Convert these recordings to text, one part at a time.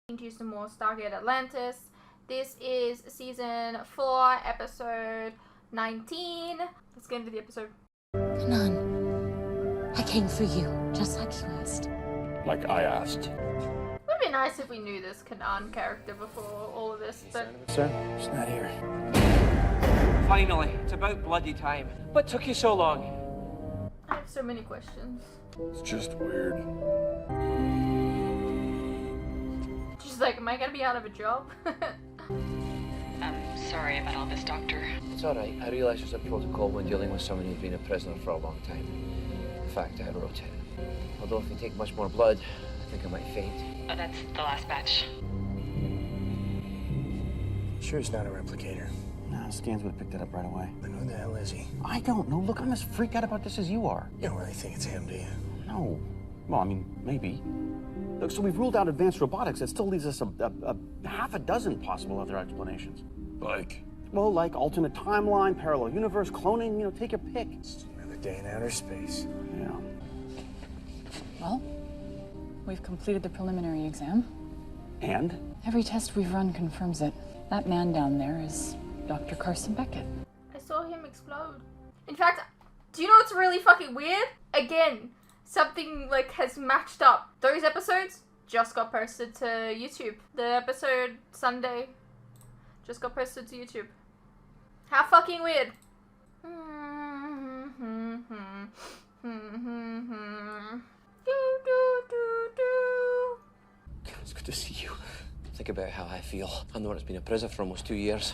Into some more Stargate Atlantis. This is season 4, episode 19. Let's get into the episode. None. I came for you, just like you asked. Like I asked. It would be nice if we knew this Kanan character before all of this, but... Sir, she's not here. Finally, it's about bloody time. What took you so long? I have so many questions. It's just weird. She's like, am I gonna be out of a job? I'm sorry about all this, Doctor. It's alright. I realise there's a protocol when dealing with someone who's been a prisoner for a long time. In fact, I wrote it. Although if you take much more blood, I think I might faint. Oh, that's the last batch. Sure he's not a replicator. No, Stans would have picked it up right away. Then who the hell is he? I don't know. Look, I'm as freaked out about this as you are. You don't really think it's him, do you? No. Well, I mean, maybe. Look, so we've ruled out advanced robotics. That still leaves us a half a dozen possible other explanations. Like? Well, like alternate timeline, parallel universe, cloning, take your pick. Another day in outer space. Yeah. Well, we've completed the preliminary exam. And? Every test we've run confirms it. That man down there is Dr. Carson Beckett. I saw him explode. In fact, do you know what's really fucking weird? Again, something like has matched up. Those episodes just got posted to YouTube. The episode Sunday just got posted to YouTube. How fucking weird. It's good to see you. Think about how I feel. I'm the one that's been a prisoner for almost 2 years.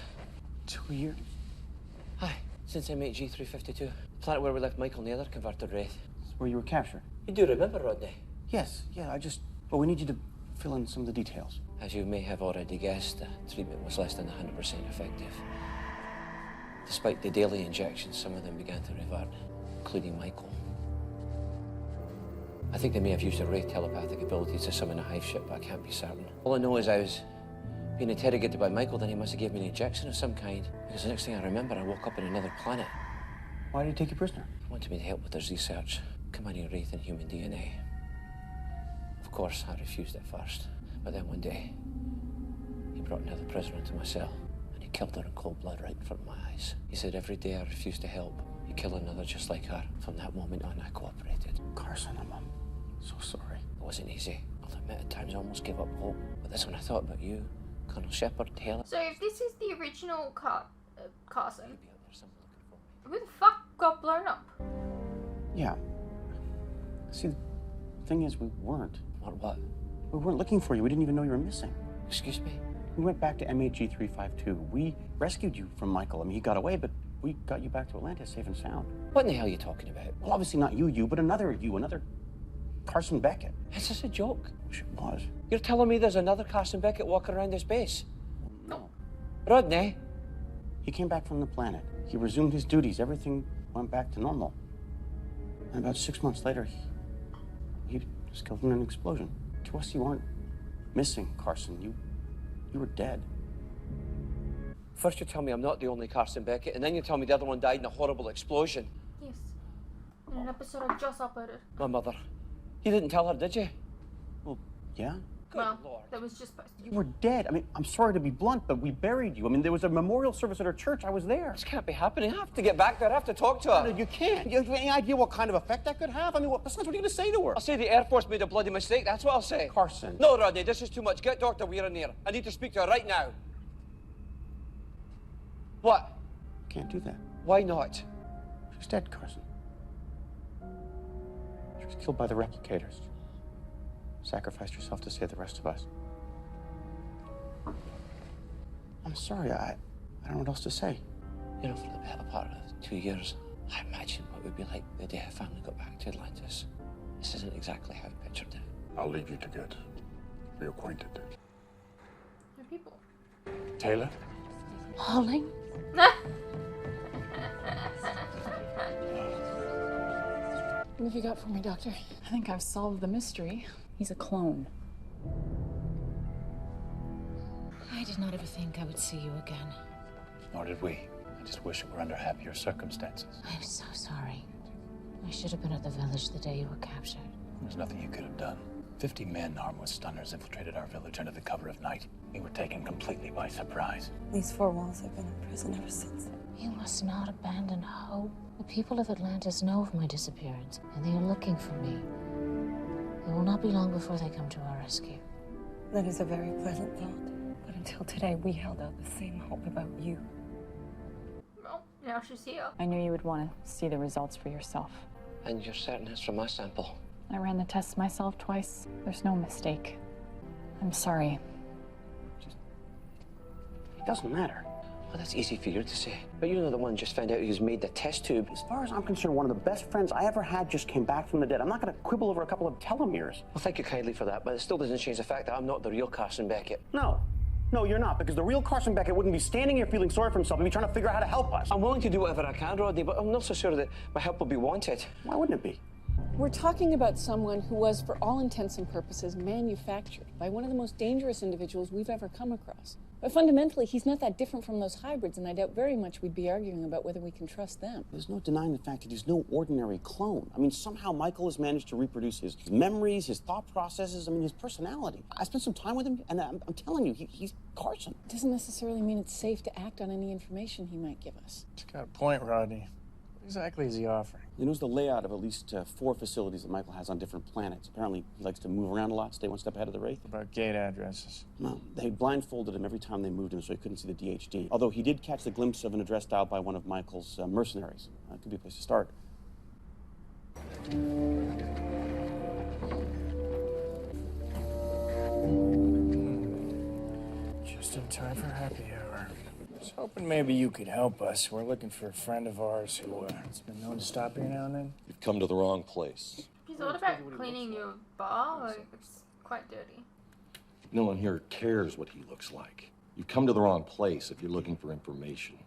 2 years? Hi, since I made G352. The planet where we left Michael and the other converted Wraith. That's where you were captured. You do remember, Rodney? Yes, yeah, well, we need you to fill in some of the details. As you may have already guessed, the treatment was less than 100% effective. Despite the daily injections, some of them began to revert, including Michael. I think they may have used their Wraith telepathic abilities to summon a hive ship, but I can't be certain. All I know is I was being interrogated by Michael, then he must have given me an injection of some kind, because the next thing I remember, I woke up in another planet. Why did he take you prisoner? He wanted me to help with his research, combining Wraith and human DNA. Of course, I refused at first, but then one day, he brought another prisoner into my cell, and he killed her in cold blood right in front of my eyes. He said every day I refused to help, he'd kill another just like her. From that moment on, I cooperated. Carson, I'm so sorry. It wasn't easy. I'll admit at times I almost gave up hope, but that's when I thought about you, Colonel Sheppard, Taylor. So if this is the original Carson, Maybe there's someone looking for me. who the fuck got blown up? Yeah. See, the thing is, we weren't. What? We weren't looking for you. We didn't even know you were missing. Excuse me? We went back to MHG352. We rescued you from Michael. I mean, he got away, but we got you back to Atlantis safe and sound. What in the hell are you talking about? Well, obviously not you, but another Carson Beckett. Is this a joke? Wish it was. You're telling me there's another Carson Beckett walking around this base? No. Rodney? He came back from the planet. He resumed his duties. Everything went back to normal. And about 6 months later, he was killed in an explosion. To us, you aren't missing, Carson. You were dead. First you tell me I'm not the only Carson Beckett, and then you tell me the other one died in a horrible explosion. Yes. In an episode I just uploaded. My mother. You didn't tell her, did you? Well, yeah. Good Well, Lord. that was just posted. You were dead. I mean, I'm sorry to be blunt, but we buried you. I mean, there was a memorial service at our church. I was there. This can't be happening. I have to get back there. I have to talk to her. You can't. You have any idea what kind of effect that could have? I mean, besides, what are you going to say to her? I'll say the Air Force made a bloody mistake. That's what I'll say. Carson. No, Rodney, this is too much. Get Dr. Weir in here. I need to speak to her right now. What? Can't do that. Why not? She's dead, Carson. She was killed by the replicators. Sacrificed herself to save the rest of us. I'm sorry, I don't know what else to say. You know, for the better part of 2 years, I imagined what it would be like the day I finally got back to Atlantis. This isn't exactly how I pictured it. I'll leave you to get reacquainted. They're people. Taylor? Pauling? What have you got for me, Doctor? I think I've solved the mystery. He's a clone. I did not ever think I would see you again. Nor did we. I just wish it were under happier circumstances. I'm so sorry. I should have been at the village the day you were captured. There's nothing you could have done. 50 men armed with stunners infiltrated our village under the cover of night. We were taken completely by surprise. These four walls have been in prison ever since. You must not abandon hope. The people of Atlantis know of my disappearance, and they are looking for me. It will not be long before they come to our rescue. That is a very pleasant thought. But until today, we held out the same hope about you. Well, now she's here. I knew you would want to see the results for yourself. And you're certain it's from my sample? I ran the tests myself twice. There's no mistake. I'm sorry. It doesn't matter. Well, that's easy for you to say. But you're not the one who just found out who's made the test tube. As far as I'm concerned, one of the best friends I ever had just came back from the dead. I'm not going to quibble over a couple of telomeres. Well, thank you kindly for that, but it still doesn't change the fact that I'm not the real Carson Beckett. No. No, you're not, because the real Carson Beckett wouldn't be standing here feeling sorry for himself. He'd be trying to figure out how to help us. I'm willing to do whatever I can, Rodney, but I'm not so sure that my help will be wanted. Why wouldn't it be? We're talking about someone who was, for all intents and purposes, manufactured by one of the most dangerous individuals we've ever come across. But fundamentally, he's not that different from those hybrids, and I doubt very much we'd be arguing about whether we can trust them. There's no denying the fact that he's no ordinary clone. I mean, somehow Michael has managed to reproduce his memories, his thought processes, I mean, his personality. I spent some time with him, and I'm telling you, he's Carson. It doesn't necessarily mean it's safe to act on any information he might give us. He's got a point, Rodney. What exactly is he offering? He knows the layout of at least 4 facilities that Michael has on different planets. Apparently, he likes to move around a lot, stay one step ahead of the Wraith. What about gate addresses? No, they blindfolded him every time they moved him so he couldn't see the DHD. Although he did catch the glimpse of an address dialed by one of Michael's mercenaries. That could be a place to start. Just in time for happy hour. I was hoping maybe you could help us. We're looking for a friend of ours who has been known to stop here now and then. You've come to the wrong place. You thought about cleaning your bar? Like, it's quite dirty. No one here cares what he looks like. You've come to the wrong place if you're looking for information.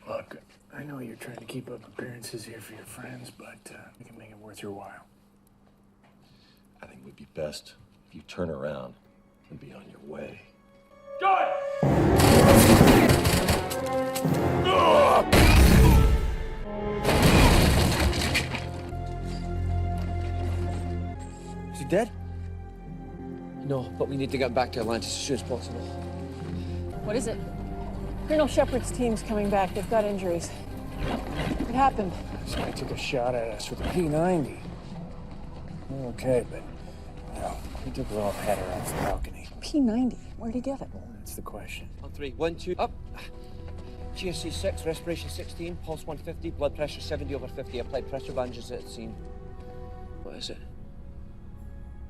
Look, I know you're trying to keep up appearances here for your friends, but we can make it worth your while. I think it would be best if you turn around and be on your way. Is he dead? No, but we need to get back to Atlantis as soon as possible. What is it? Colonel Sheppard's team's coming back. They've got injuries. What happened? This guy took a shot at us with a P90. We're okay, but no, he took a little header off the balcony. P90? Where'd he get it? That's the question. On 3, 1, 2, up. GSC 6, respiration 16, pulse 150, blood pressure 70/50. Applied pressure bandages at the scene. What is it?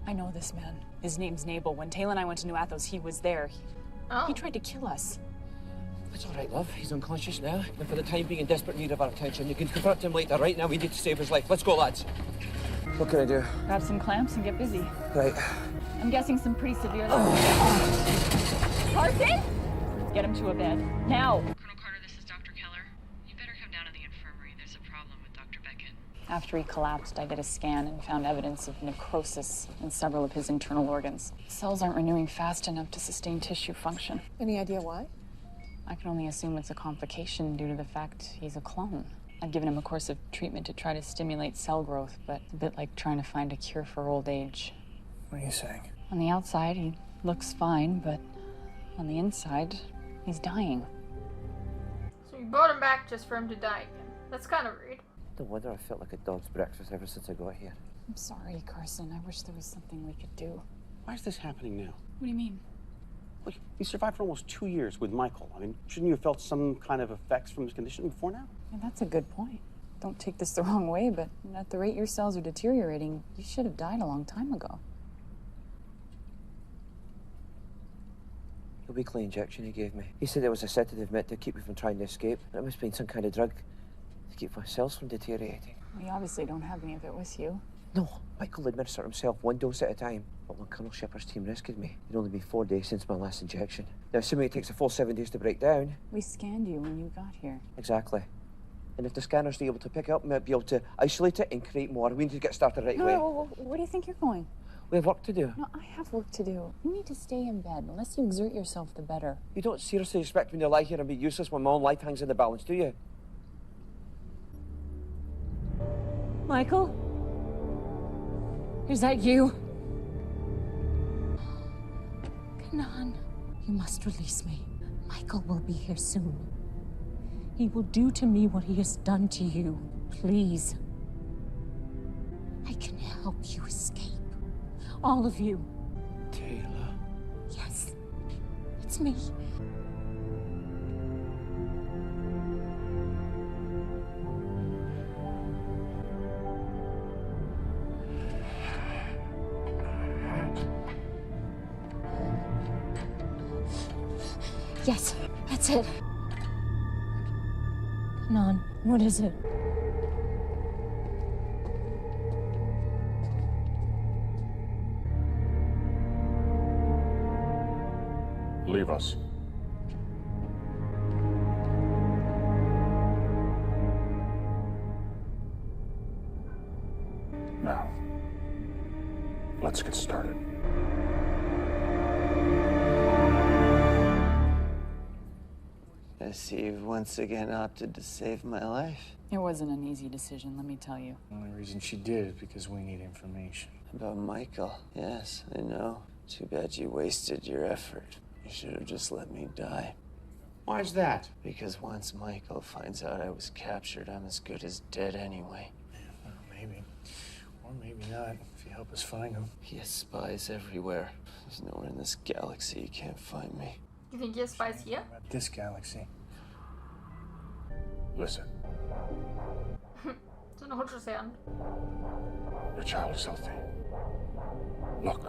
I know this man. His name's Nabel. When Taylor and I went to New Athos, he was there. He tried to kill us. It's all right, love. He's unconscious now, and for the time being in desperate need of our attention. You can confront him later. Right now, we need to save his life. Let's go, lads. What can I do? Grab some clamps and get busy. Right. I'm guessing some pretty severe levels. Carson? Get him to a bed. Now! Colonel Carter, this is Dr. Keller. You better come down to the infirmary. There's a problem with Dr. Beckett. After he collapsed, I did a scan and found evidence of necrosis in several of his internal organs. Cells aren't renewing fast enough to sustain tissue function. Any idea why? I can only assume it's a complication due to the fact he's a clone. I've given him a course of treatment to try to stimulate cell growth, but it's a bit like trying to find a cure for old age. What are you saying? On the outside, he looks fine, but on the inside, he's dying. So you brought him back just for him to die again. That's kind of rude. No wonder I felt like a dog's breakfast ever since I got here. I'm sorry, Carson. I wish there was something we could do. Why is this happening now? What do you mean? Look, he survived for almost 2 years with Michael. I mean, shouldn't you have felt some kind of effects from his condition before now? Yeah, that's a good point. Don't take this the wrong way, but at the rate your cells are deteriorating, you should have died a long time ago. The weekly injection he gave me. He said it was a sedative meant to keep me from trying to escape. It must have been some kind of drug to keep my cells from deteriorating. We obviously don't have any of it with you. No, Michael administered himself 1 dose at a time. But when Colonel Sheppard's team rescued me, it'd only been 4 days since my last injection. Now, assuming it takes a full 7 days to break down. We scanned you when you got here. Exactly. And if the scanner's able to pick it up, we might be able to isolate it and create more. We need to get started right away. No, where do you think you're going? We have work to do. No, I have work to do. You need to stay in bed. The less you exert yourself, the better. You don't seriously expect me to lie here and be useless when my own life hangs in the balance, do you? Michael? Is that you? Kanan, you must release me. Michael will be here soon. He will do to me what he has done to you. Please. I can help you escape. All of you. Taylor. Yes. It's me. Yes, that's it. Kanan, what is it? Leave us. Now, let's get started. I see you've once again opted to save my life. It wasn't an easy decision, let me tell you. The only reason she did is because we need information. About Michael. Yes, I know. Too bad you wasted your effort. You should have just let me die. Why is that? Because once Michael finds out I was captured, I'm as good as dead anyway. Yeah, well, maybe. Or maybe not, if you help us find him. He has spies everywhere. There's nowhere in this galaxy he can't find me. You think he has spies here? About this galaxy. Listen, Don't know what you're saying. your child is healthy. Look.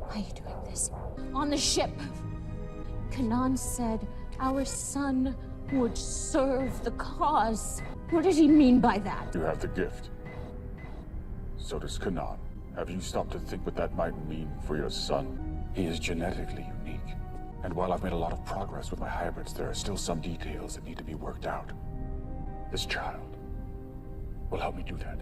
Why are you doing this? On the ship, Kanan said our son would serve the cause. What did he mean by that? You have the gift. So does Kanan. Have you stopped to think what that might mean for your son? He is genetically unique. And while I've made a lot of progress with my hybrids, there are still some details that need to be worked out. This child will help me do that.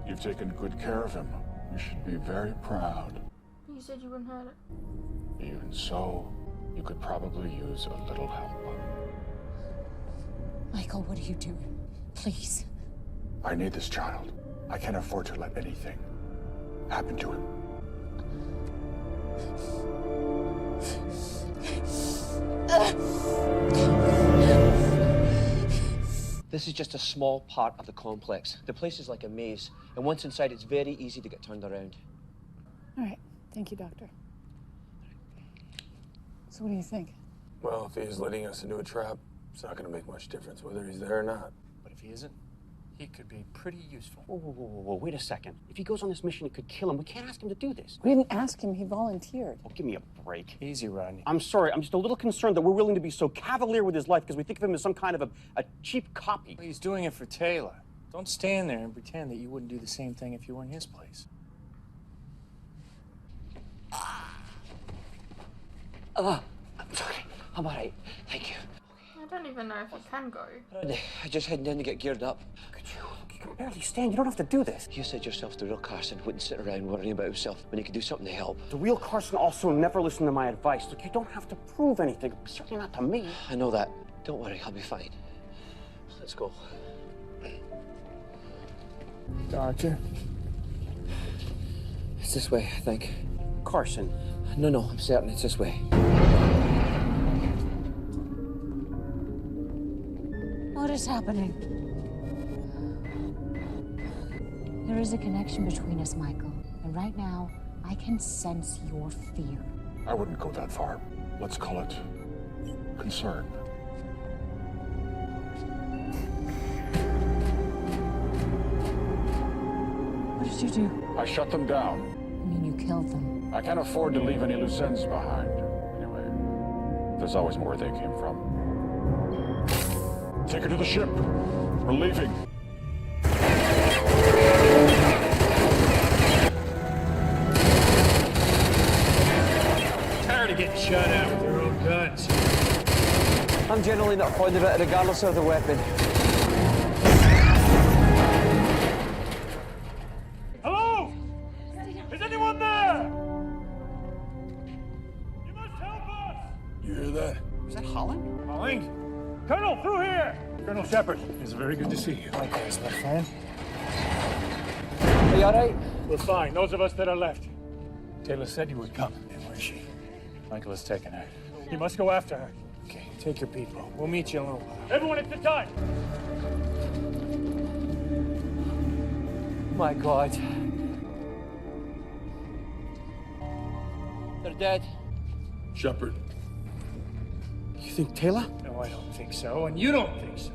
You've taken good care of him. You should be very proud. You said you wouldn't hurt it. Even so, you could probably use a little help. Michael, what are you doing? Please. I need this child. I can't afford to let anything happen to him. This is just a small part of the complex. The place is like a maze, and once inside, it's very easy to get turned around. All right. Thank you, Doctor. So what do you think? Well, if he's leading us into a trap, it's not going to make much difference whether he's there or not. But if he isn't, he could be pretty useful. Whoa, wait a second. If he goes on this mission, it could kill him. We can't ask him to do this. We didn't ask him, he volunteered. Oh, give me a break. Easy, Rodney. I'm sorry, I'm just a little concerned that we're willing to be so cavalier with his life because we think of him as some kind of a cheap copy. Well, he's doing it for Taylor. Don't stand there and pretend that you wouldn't do the same thing if you were in his place. I'm sorry. I'm all right. Thank you. I don't even know if you can go. I just heading in to get geared up. You can barely stand. You don't have to do this. You said yourself the real Carson wouldn't sit around worrying about himself when he could do something to help. The real Carson also never listened to my advice. Look, you don't have to prove anything. Certainly not to me. I know that. Don't worry, I'll be fine. Let's go. Doctor? It's this way, I think. Carson. No, I'm certain it's this way. What is happening? There is a connection between us, Michael. And right now, I can sense your fear. I wouldn't go that far. Let's call it concern. What did you do? I shut them down. I mean, you killed them. I can't afford to leave any loose ends behind. Anyway, there's always more where they came from. Take her to the ship. We're leaving. Tired of getting shot at with their own guns. I'm generally not fond of it, regardless of the weapon. Hello? Is anyone there? You must help us! You hear that? Was that Holland? Holland? Colonel, through here! Colonel Sheppard. It's very good to see you. Likewise, my friend. Are you alright? We're fine. Those of us that are left. Taylor said you would come. And where is she? Michael has taken her. You must go after her. Okay, take your people. We'll meet you in a little while. Everyone at the time! My God. They're dead. Sheppard. You think Taylor? No, I don't think so, and you don't think so.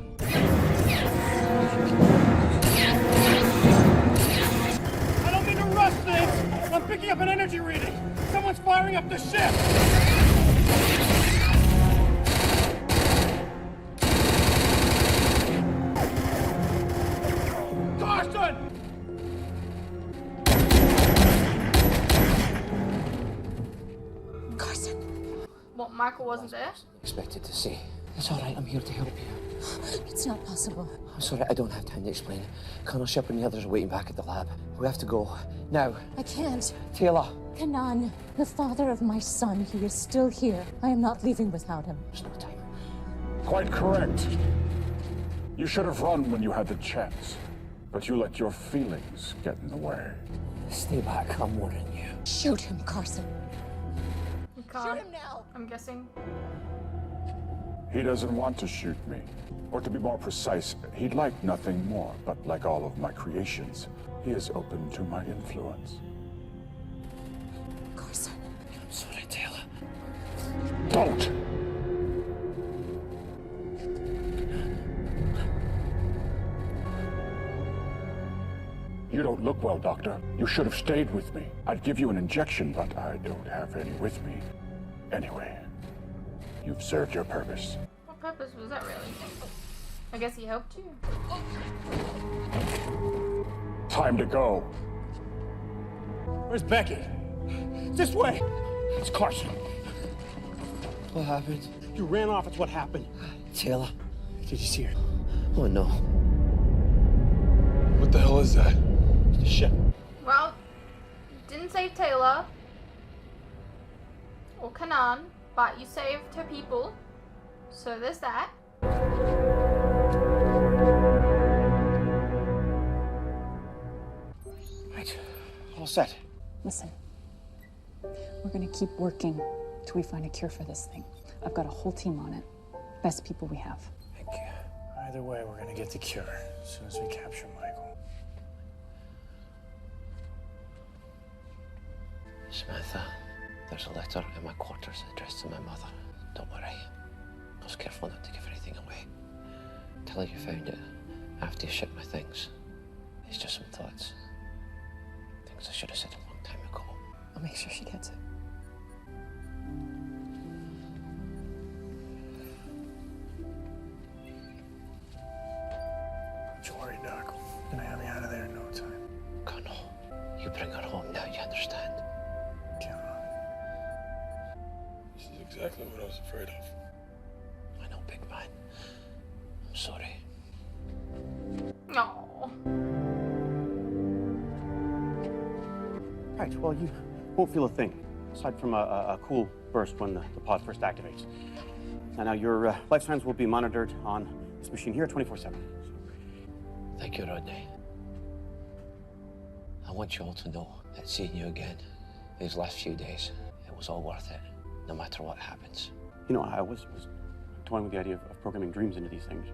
I don't mean to rush things! I'm picking up an energy reading! Someone's firing up the ship! Carson! Carson! What, Michael wasn't there? Expected to see. It's all right. I'm here to help you. It's not possible. I'm sorry. I don't have time to explain. Colonel Sheppard and the others are waiting back at the lab. We have to go now. I can't. Taylor. Kanan, the father of my son, he is still here. I am not leaving without him. There's no time. Quite correct. You should have run when you had the chance, but you let your feelings get in the way. Stay back. I'm warning you. Shoot him, Carson. You can't. Shoot him now. I'm guessing. He doesn't want to shoot me. Or to be more precise, he'd like nothing more, but like all of my creations, he is open to my influence. Carson. I'm sorry, Taylor. Don't! You don't look well, Doctor. You should have stayed with me. I'd give you an injection, but I don't have any with me. Anyway, you've served your purpose. What purpose was that really? I guess he helped you. Time to go. Where's Becky? This way! It's Carson. What happened? You ran off, it's what happened. Taylor. Did you see her? Oh, no. What the hell is that? It's the ship. Well, didn't save Taylor or Kanan, but you saved her people. So there's that. Right. All set. Listen, we're gonna keep working till we find a cure for this thing. I've got a whole team on it. Best people we have. Thank you. Either way, we're gonna get the cure as soon as we capture Michael. Samantha, there's a letter in my quarters addressed to my mother. Don't worry. I was careful not to give anything away. Tell her you found it after you shipped my things. It's just some thoughts. Things I should have said a long time ago. I'll make sure she gets it. Don't you worry, Doc. I'm gonna have you out of there in no time. Colonel, you bring her home now, you understand? Count on it. This is exactly what I was afraid of. I know, big man. I'm sorry. No. Right, well, you won't feel a thing, aside from a cool burst when the pod first activates. Now your lifetimes will be monitored on this machine here 24/7. Thank you, Rodney. I want you all to know that seeing you again these last few days, it was all worth it, no matter what happens. You know, I was toying with the idea of programming dreams into these things.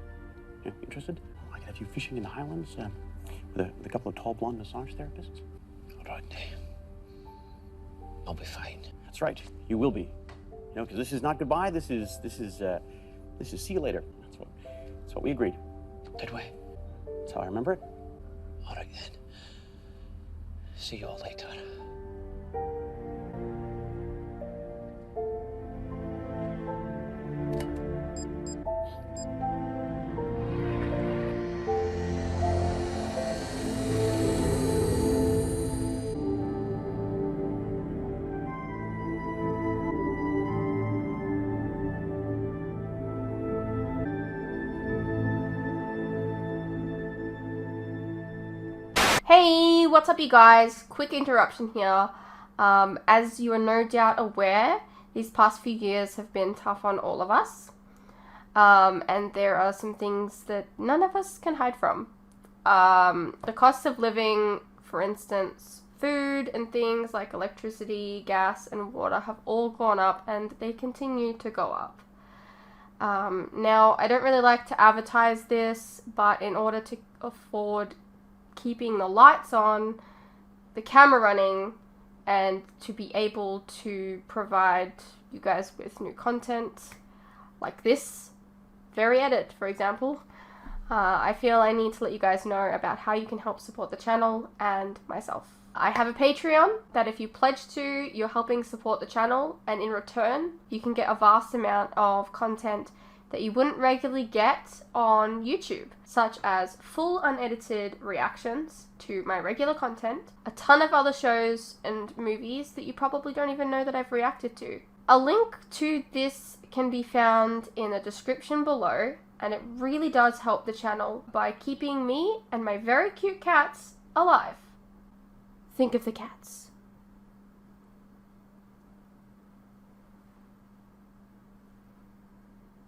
You interested? I could have you fishing in the Highlands with a couple of tall blonde massage therapists. Rodney, I'll be fine. That's right, you will be. You know, because this is not goodbye. This is see you later. That's what we agreed. Did we? That's how I remember it. All right then. See you all later. Hey, what's up you guys? Quick interruption here. As you are no doubt aware, these past few years have been tough on all of us. And there are some things that none of us can hide from. The cost of living for instance, food and things like electricity, gas, and water have all gone up, and they continue to go up. Now, I don't really like to advertise this, but in order to afford keeping the lights on, the camera running, and to be able to provide you guys with new content like this very edit, for example, I feel I need to let you guys know about how you can help support the channel and myself. I have a Patreon that if you pledge to, you're helping support the channel, and in return, you can get a vast amount of content that you wouldn't regularly get on YouTube, such as full unedited reactions to my regular content, a ton of other shows and movies that you probably don't even know that I've reacted to. A link to this can be found in the description below, and it really does help the channel by keeping me and my very cute cats alive. Think of the cats.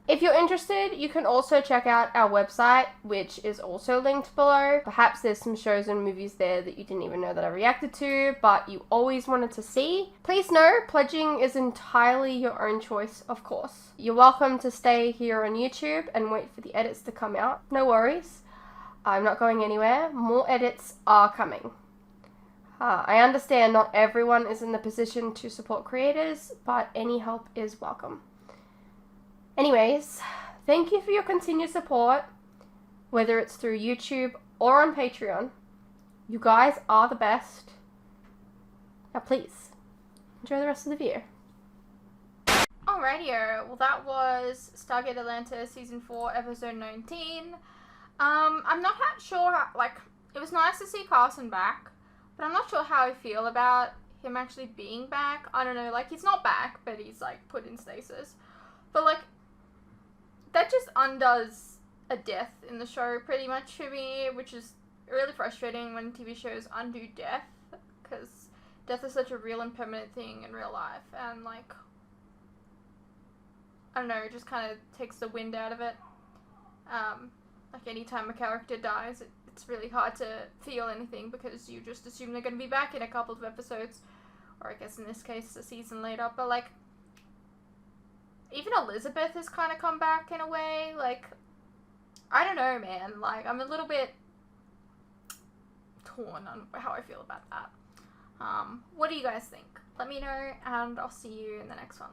If you're interested, you can also check out our website, which is also linked below. Perhaps there's some shows and movies there that you didn't even know that I reacted to, but you always wanted to see. Please know, pledging is entirely your own choice, of course. You're welcome to stay here on YouTube and wait for the edits to come out. No worries. I'm not going anywhere. More edits are coming. I understand not everyone is in the position to support creators, but any help is welcome. Anyways, thank you for your continued support, whether it's through YouTube or on Patreon. You guys are the best. Now please, enjoy the rest of the video. Alrighty, well that was Stargate Atlantis Season 4, Episode 19. I'm not sure how, like, it was nice to see Carson back, but I'm not sure how I feel about him actually being back. I don't know, like, he's not back, but he's, like, put in stasis. But, like, that just undoes a death in the show pretty much for me, which is really frustrating when TV shows undo death, because death is such a real and permanent thing in real life, and, like, I don't know, it just kind of takes the wind out of it. Like, anytime a character dies, it's really hard to feel anything, because you just assume they're going to be back in a couple of episodes, or I guess in this case a season later, but, like, even Elizabeth has kind of come back in a way. Like, I don't know, man. Like, I'm a little bit torn on how I feel about that. What do you guys think? Let me know, and I'll see you in the next one.